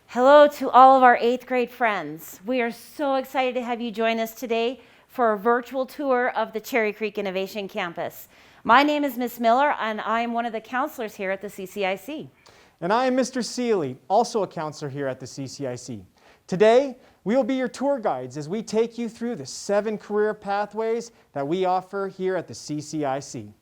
Hello to all of our 8th grade friends. We are so excited to have you join us today for a virtual tour of the Cherry Creek Innovation Campus. My name is Ms. Miller, and I am one of the counselors here at the CCIC. And I am Mr. Seeley, also a counselor here at the CCIC. Today, we will be your tour guides as we take you through the 7 career pathways that we offer here at the CCIC.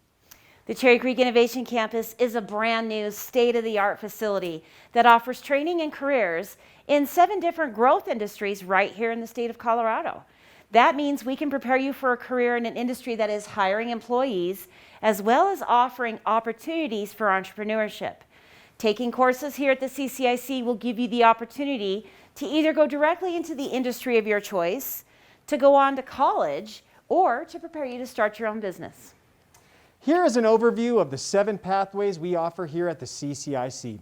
The Cherry Creek Innovation Campus is a brand new state-of-the-art facility that offers training and careers in 7 different growth industries right here in the state of Colorado. That means we can prepare you for a career in an industry that is hiring employees as well as offering opportunities for entrepreneurship. Taking courses here at the CCIC will give you the opportunity to either go directly into the industry of your choice, to go on to college, or to prepare you to start your own business. Here is an overview of the 7 pathways we offer here at the CCIC.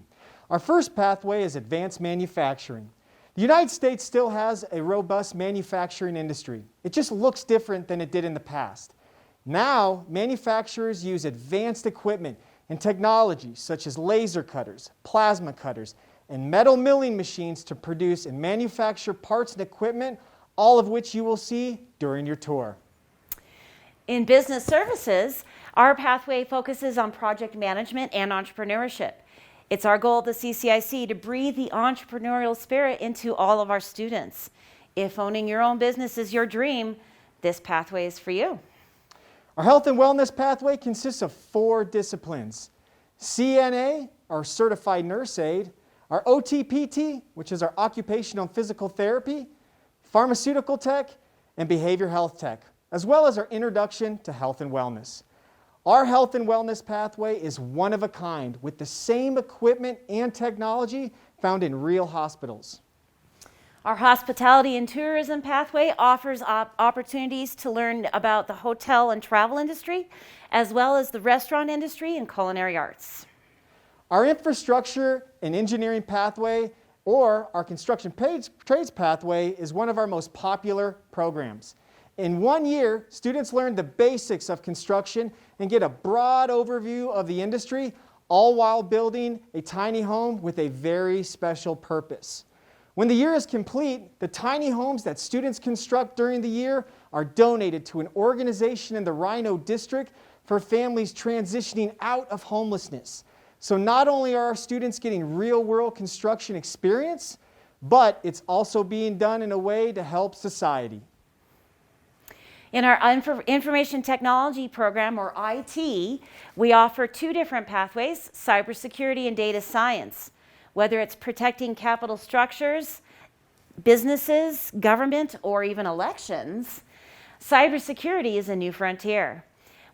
Our first pathway is advanced manufacturing. The United States still has a robust manufacturing industry. It just looks different than it did in the past. Now, manufacturers use advanced equipment and technology such as laser cutters, plasma cutters, and metal milling machines to produce and manufacture parts and equipment, all of which you will see during your tour. In business services, our pathway focuses on project management and entrepreneurship. It's our goal at the CCIC to breathe the entrepreneurial spirit into all of our students. If owning your own business is your dream, this pathway is for you. Our health and wellness pathway consists of 4 disciplines: CNA, our certified nurse aide, our OTPT, which is our occupational and physical therapy, pharmaceutical tech, and behavior health tech, as well as our introduction to health and wellness. Our health and wellness pathway is one of a kind with the same equipment and technology found in real hospitals. Our hospitality and tourism pathway offers opportunities to learn about the hotel and travel industry, as well as the restaurant industry and culinary arts. Our infrastructure and engineering pathway, or our construction trades pathway, is one of our most popular programs. In 1 year, students learn the basics of construction and get a broad overview of the industry, all while building a tiny home with a very special purpose. When the year is complete, the tiny homes that students construct during the year are donated to an organization in the Rhino District for families transitioning out of homelessness. So not only are our students getting real-world construction experience, but it's also being done in a way to help society. In our information technology program, or IT, we offer 2 different pathways: cybersecurity and data science. Whether it's protecting capital structures, businesses, government, or even elections, cybersecurity is a new frontier.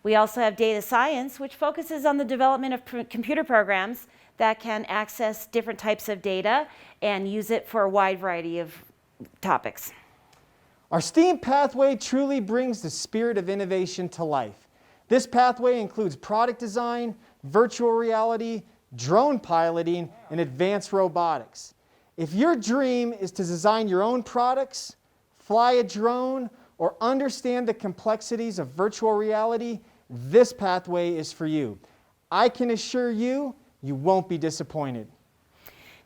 We also have data science, which focuses on the development of computer programs that can access different types of data and use it for a wide variety of topics. Our STEAM pathway truly brings the spirit of innovation to life. This pathway includes product design, virtual reality, drone piloting, and advanced robotics. If your dream is to design your own products, fly a drone, or understand the complexities of virtual reality, this pathway is for you. I can assure you, you won't be disappointed.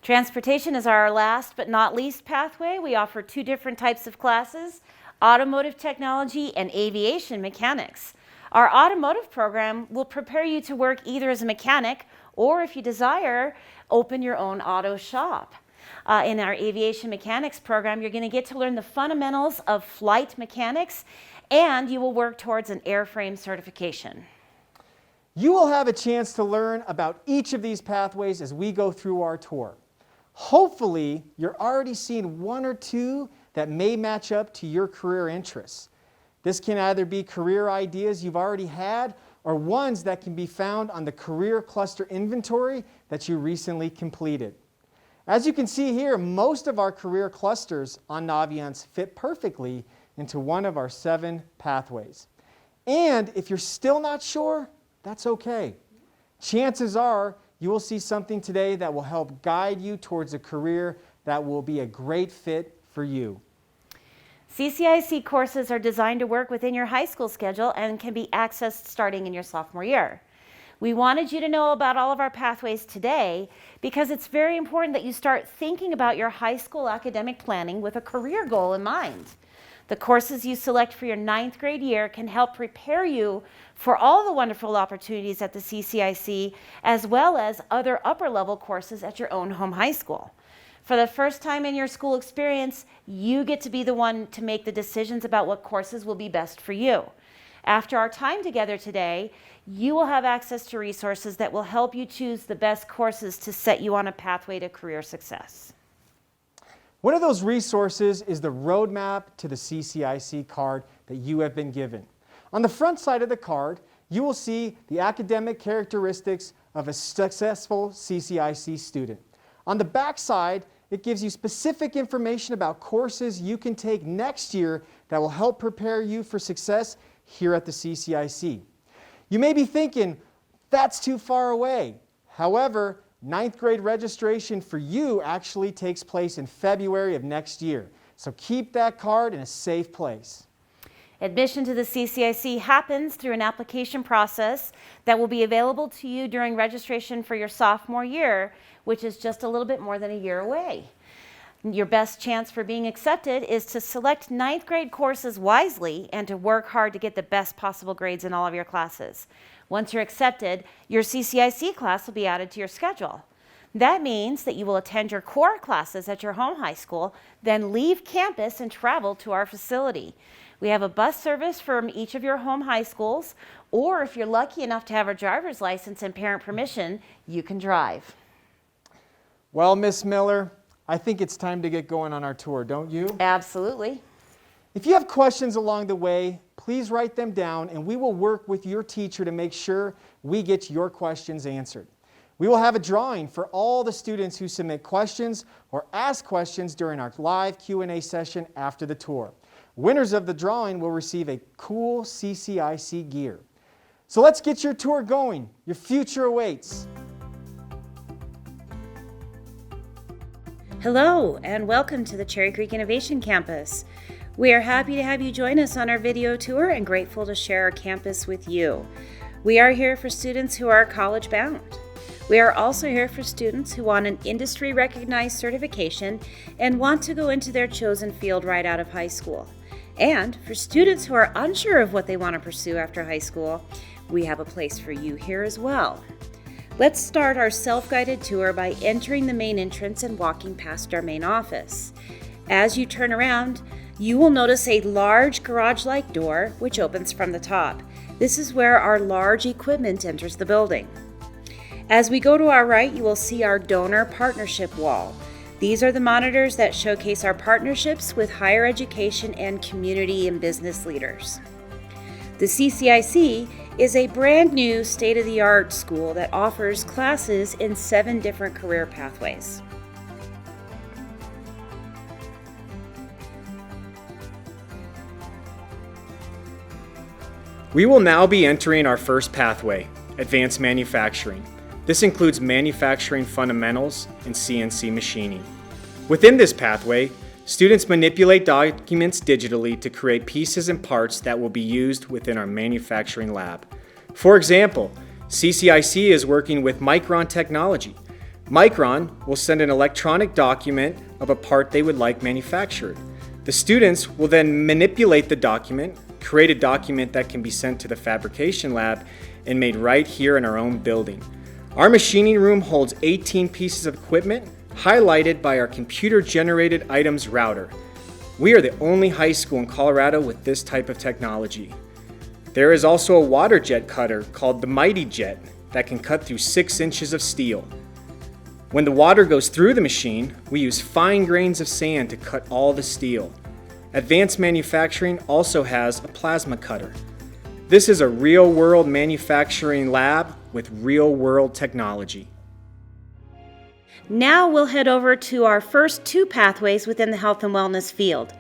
Transportation is our last but not least pathway. We offer 2 different types of classes: automotive technology and aviation mechanics. Our automotive program will prepare you to work either as a mechanic or, if you desire, open your own auto shop. In our aviation mechanics program, you're going to get to learn the fundamentals of flight mechanics, and you will work towards an airframe certification. You will have a chance to learn about each of these pathways as we go through our tour. Hopefully, you're already seeing 1 or 2 that may match up to your career interests. This can either be career ideas you've already had or ones that can be found on the career cluster inventory that you recently completed. As you can see here, most of our career clusters on Naviance fit perfectly into one of our 7 pathways. And if you're still not sure, that's okay. Chances are you will see something today that will help guide you towards a career that will be a great fit for you. CCIC courses are designed to work within your high school schedule and can be accessed starting in your sophomore year. We wanted you to know about all of our pathways today because it's very important that you start thinking about your high school academic planning with a career goal in mind. The courses you select for your 9th grade year can help prepare you for all the wonderful opportunities at the CCIC, as well as other upper level courses at your own home high school. For the first time in your school experience, you get to be the one to make the decisions about what courses will be best for you. After our time together today, you will have access to resources that will help you choose the best courses to set you on a pathway to career success. One of those resources is the roadmap to the CCIC card that you have been given. On the front side of the card, you will see the academic characteristics of a successful CCIC student. On the back side, it gives you specific information about courses you can take next year that will help prepare you for success here at the CCIC. You may be thinking, that's too far away. However, 9th grade registration for you actually takes place in February of next year. So keep that card in a safe place. Admission to the CCIC happens through an application process that will be available to you during registration for your sophomore year, which is just a little bit more than a year away. Your best chance for being accepted is to select 9th grade courses wisely and to work hard to get the best possible grades in all of your classes. Once you're accepted, your CCIC class will be added to your schedule. That means that you will attend your core classes at your home high school, then leave campus and travel to our facility. We have a bus service from each of your home high schools, or if you're lucky enough to have a driver's license and parent permission, you can drive. Well, Miss Miller, I think it's time to get going on our tour, don't you? Absolutely. If you have questions along the way, please write them down and we will work with your teacher to make sure we get your questions answered. We will have a drawing for all the students who submit questions or ask questions during our live Q&A session after the tour. Winners of the drawing will receive a cool CCIC gear. So let's get your tour going. Your future awaits. Hello, and welcome to the Cherry Creek Innovation Campus. We are happy to have you join us on our video tour and grateful to share our campus with you. We are here for students who are college bound. We are also here for students who want an industry-recognized certification and want to go into their chosen field right out of high school. And for students who are unsure of what they want to pursue after high school, we have a place for you here as well. Let's start our self-guided tour by entering the main entrance and walking past our main office. As you turn around, you will notice a large garage-like door which opens from the top. This is where our large equipment enters the building. As we go to our right, you will see our donor partnership wall. These are the monitors that showcase our partnerships with higher education and community and business leaders. The CCIC is a brand new state-of-the-art school that offers classes in 7 different career pathways. We will now be entering our first pathway, Advanced Manufacturing. This includes manufacturing fundamentals and CNC machining. Within this pathway, students manipulate documents digitally to create pieces and parts that will be used within our manufacturing lab. For example, CCIC is working with Micron technology. Micron will send an electronic document of a part they would like manufactured. The students will then manipulate the document, create a document that can be sent to the fabrication lab and made right here in our own building. Our machining room holds 18 pieces of equipment, highlighted by our computer-generated items router. We are the only high school in Colorado with this type of technology. There is also a water jet cutter called the Mighty Jet that can cut through 6 inches of steel. When the water goes through the machine, we use fine grains of sand to cut all the steel. Advanced Manufacturing also has a plasma cutter. This is a real-world manufacturing lab with real-world technology. Now we'll head over to our first 2 pathways within the health and wellness field.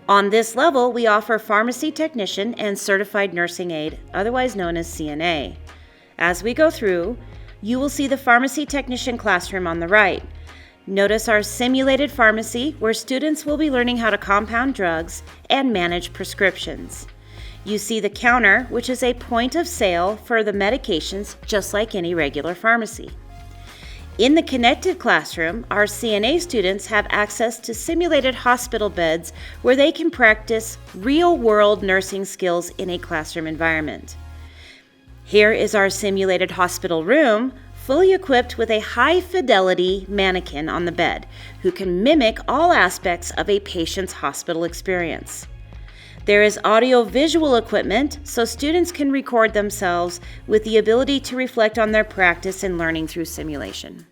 On this level, we offer pharmacy technician and certified nursing aide, otherwise known as CNA. As we go through, you will see the pharmacy technician classroom on the right. Notice our simulated pharmacy, where students will be learning how to compound drugs and manage prescriptions. You see the counter, which is a point of sale for the medications, just like any regular pharmacy. In the connected classroom, our CNA students have access to simulated hospital beds where they can practice real-world nursing skills in a classroom environment. Here is our simulated hospital room, fully equipped with a high-fidelity mannequin on the bed, who can mimic all aspects of a patient's hospital experience. There is audio-visual equipment so students can record themselves with the ability to reflect on their practice and learning through simulation.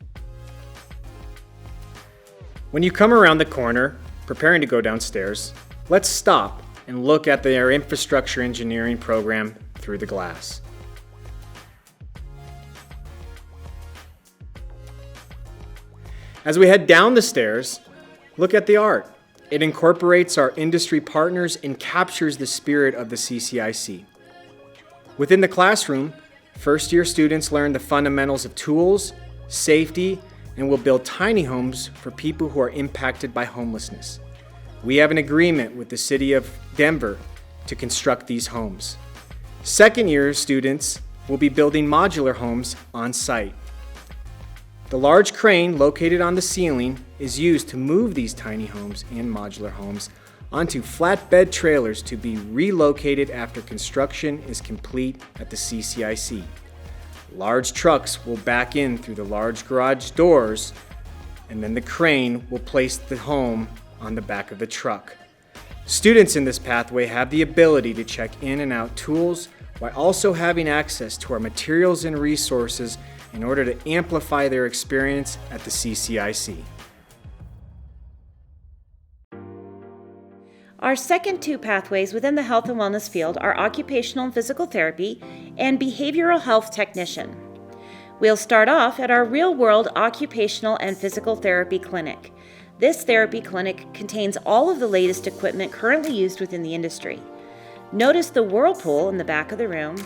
When you come around the corner, preparing to go downstairs, let's stop and look at their infrastructure engineering program through the glass. As we head down the stairs, look at the art. It incorporates our industry partners and captures the spirit of the CCIC. Within the classroom, first-year students learn the fundamentals of tools, safety, and will build tiny homes for people who are impacted by homelessness. We have an agreement with the City of Denver to construct these homes. Second-year students will be building modular homes on site. The large crane located on the ceiling is used to move these tiny homes and modular homes onto flatbed trailers to be relocated after construction is complete at the CCIC. Large trucks will back in through the large garage doors, and then the crane will place the home on the back of the truck. Students in this pathway have the ability to check in and out tools while also having access to our materials and resources in order to amplify their experience at the CCIC. Our second two pathways within the health and wellness field are occupational and physical therapy and behavioral health technician. We'll start off at our real-world occupational and physical therapy clinic. This therapy clinic contains all of the latest equipment currently used within the industry. Notice the whirlpool in the back of the room,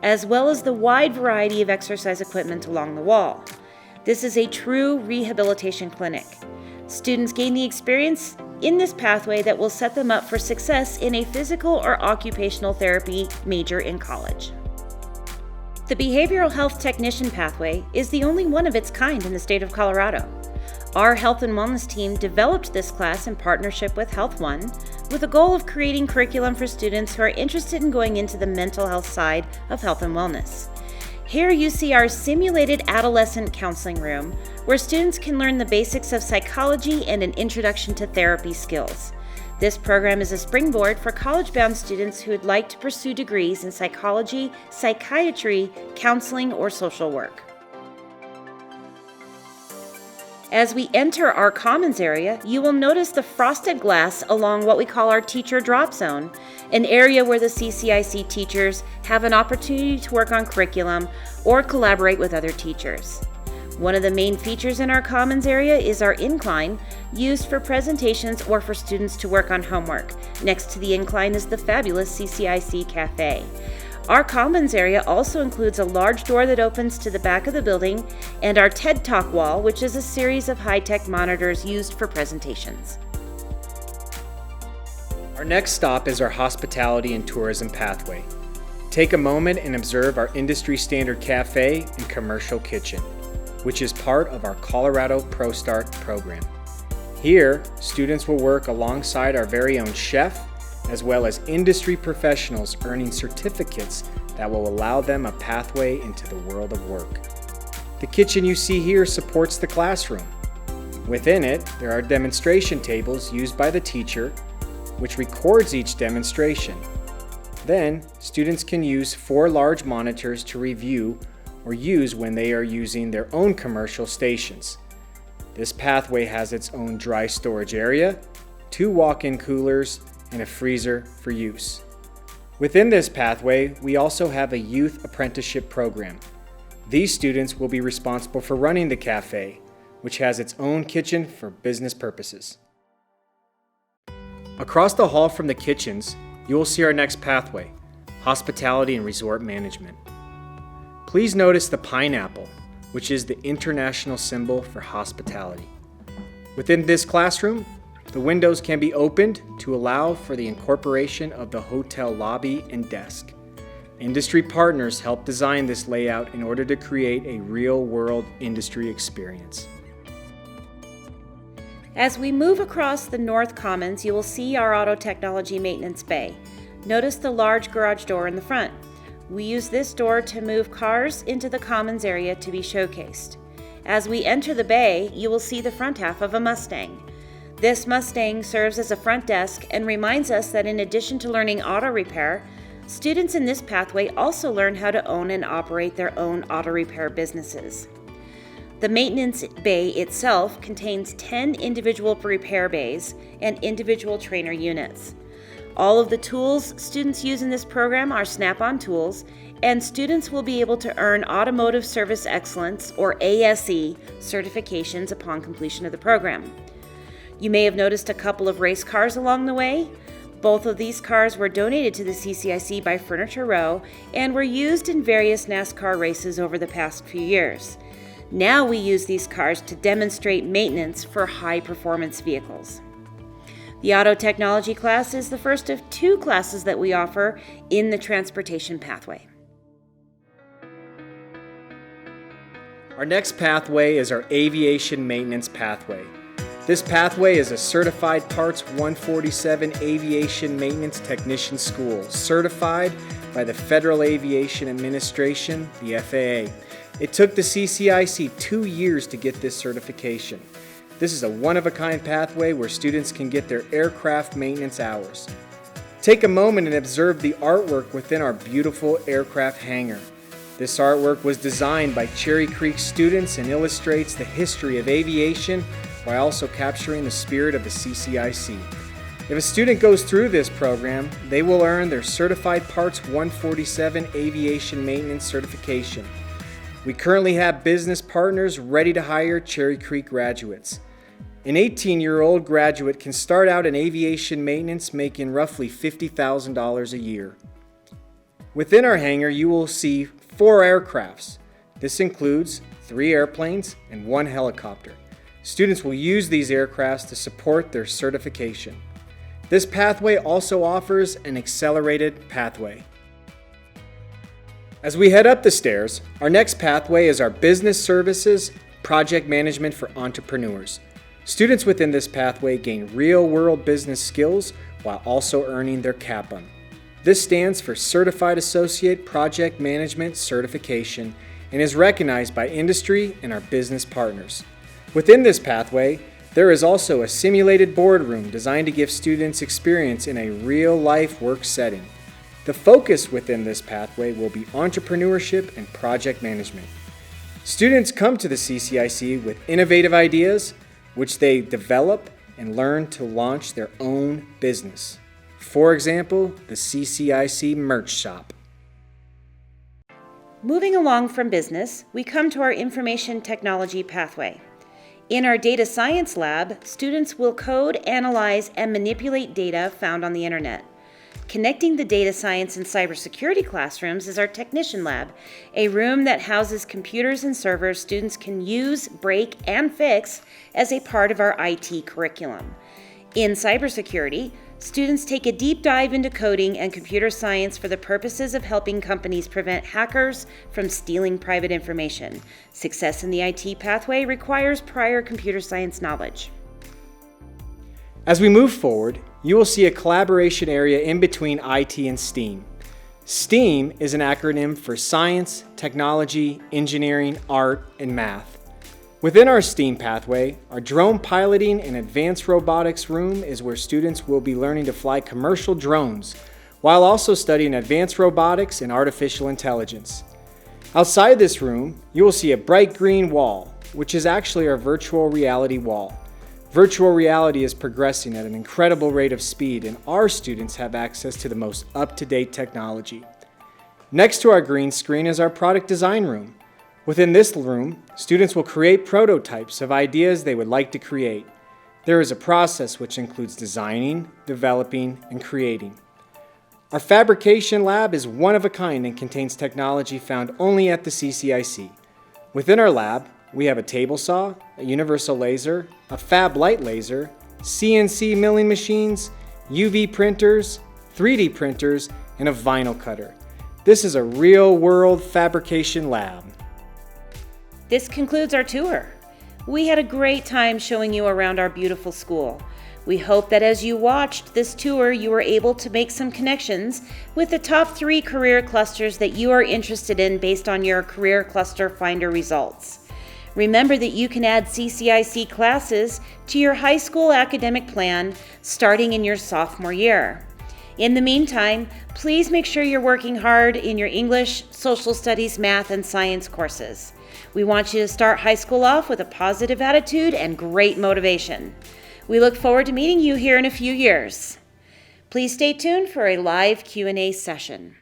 as well as the wide variety of exercise equipment along the wall. This is a true rehabilitation clinic. Students gain the experience in this pathway that will set them up for success in a physical or occupational therapy major in college. The behavioral health technician pathway is the only one of its kind in the state of Colorado. Our health and wellness team developed this class in partnership with Health One with the goal of creating curriculum for students who are interested in going into the mental health side of health and wellness. Here you see our simulated adolescent counseling room, where students can learn the basics of psychology and an introduction to therapy skills. This program is a springboard for college-bound students who would like to pursue degrees in psychology, psychiatry, counseling, or social work. As we enter our commons area, you will notice the frosted glass along what we call our teacher drop zone, an area where the CCIC teachers have an opportunity to work on curriculum or collaborate with other teachers. One of the main features in our commons area is our incline, used for presentations or for students to work on homework. Next to the incline is the fabulous CCIC Cafe. Our commons area also includes a large door that opens to the back of the building and our TED Talk wall, which is a series of high-tech monitors used for presentations. Our next stop is our hospitality and tourism pathway. Take a moment and observe our industry standard cafe and commercial kitchen, which is part of our Colorado Pro Start program. Here, students will work alongside our very own chef, as well as industry professionals earning certificates that will allow them a pathway into the world of work. The kitchen you see here supports the classroom. Within it, there are demonstration tables used by the teacher, which records each demonstration. Then, students can use 4 large monitors to review or use when they are using their own commercial stations. This pathway has its own dry storage area, 2 walk-in coolers, and a freezer for use. Within this pathway, we also have a youth apprenticeship program. These students will be responsible for running the cafe, which has its own kitchen for business purposes. Across the hall from the kitchens, you will see our next pathway, hospitality and resort management. Please notice the pineapple, which is the international symbol for hospitality. Within this classroom, The windows can be opened to allow for the incorporation of the hotel lobby and desk. Industry partners help design this layout in order to create a real-world industry experience. As we move across the North Commons, you will see our auto technology maintenance bay. Notice the large garage door in the front. We use this door to move cars into the Commons area to be showcased. As we enter the bay, you will see the front half of a Mustang. This Mustang serves as a front desk and reminds us that in addition to learning auto repair, students in this pathway also learn how to own and operate their own auto repair businesses. The maintenance bay itself contains 10 individual repair bays and individual trainer units. All of the tools students use in this program are Snap-on tools, and students will be able to earn Automotive Service Excellence, or ASE, certifications upon completion of the program. You may have noticed a couple of race cars along the way. Both of these cars were donated to the CCIC by Furniture Row and were used in various NASCAR races over the past few years. Now we use these cars to demonstrate maintenance for high-performance vehicles. The auto technology class is the first of 2 classes that we offer in the transportation pathway. Our next pathway is our aviation maintenance pathway. This pathway is a Certified Parts 147 Aviation Maintenance Technician School, certified by the Federal Aviation Administration, the FAA. It took the CCIC 2 years to get this certification. This is a one-of-a-kind pathway where students can get their aircraft maintenance hours. Take a moment and observe the artwork within our beautiful aircraft hangar. This artwork was designed by Cherry Creek students and illustrates the history of aviation while also capturing the spirit of the CCIC. If a student goes through this program, they will earn their Certified Parts 147 Aviation Maintenance certification. We currently have business partners ready to hire Cherry Creek graduates. An 18-year-old graduate can start out in aviation maintenance making roughly $50,000 a year. Within our hangar, you will see 4 aircrafts. This includes 3 airplanes and 1 helicopter. Students will use these aircrafts to support their certification. This pathway also offers an accelerated pathway. As we head up the stairs, our next pathway is our Business Services Project Management for Entrepreneurs. Students within this pathway gain real-world business skills while also earning their CAPM. This stands for Certified Associate Project Management Certification and is recognized by industry and our business partners. Within this pathway, there is also a simulated boardroom designed to give students experience in a real-life work setting. The focus within this pathway will be entrepreneurship and project management. Students come to the CCIC with innovative ideas, which they develop and learn to launch their own business. For example, the CCIC Merch Shop. Moving along from business, we come to our information technology pathway. In our data science lab, students will code, analyze, and manipulate data found on the internet. Connecting the data science and cybersecurity classrooms is our technician lab, a room that houses computers and servers students can use, break, and fix as a part of our IT curriculum. In cybersecurity, students take a deep dive into coding and computer science for the purposes of helping companies prevent hackers from stealing private information. Success in the IT pathway requires prior computer science knowledge. As we move forward, you will see a collaboration area in between IT and STEAM. STEAM is an acronym for Science, Technology, Engineering, Art, and Math. Within our STEAM pathway, our drone piloting and advanced robotics room is where students will be learning to fly commercial drones, while also studying advanced robotics and artificial intelligence. Outside this room, you will see a bright green wall, which is actually our virtual reality wall. Virtual reality is progressing at an incredible rate of speed, and our students have access to the most up-to-date technology. Next to our green screen is our product design room. Within this room, students will create prototypes of ideas they would like to create. There is a process which includes designing, developing, and creating. Our fabrication lab is one of a kind and contains technology found only at the CCIC. Within our lab, we have a table saw, a universal laser, a fab light laser, CNC milling machines, UV printers, 3D printers, and a vinyl cutter. This is a real-world fabrication lab. This concludes our tour. We had a great time showing you around our beautiful school. We hope that as you watched this tour, you were able to make some connections with the top 3 career clusters that you are interested in based on your Career Cluster Finder results. Remember that you can add CCIC classes to your high school academic plan starting in your sophomore year. In the meantime, please make sure you're working hard in your English, social studies, math, and science courses. We want you to start high school off with a positive attitude and great motivation. We look forward to meeting you here in a few years. Please stay tuned for a live Q&A session.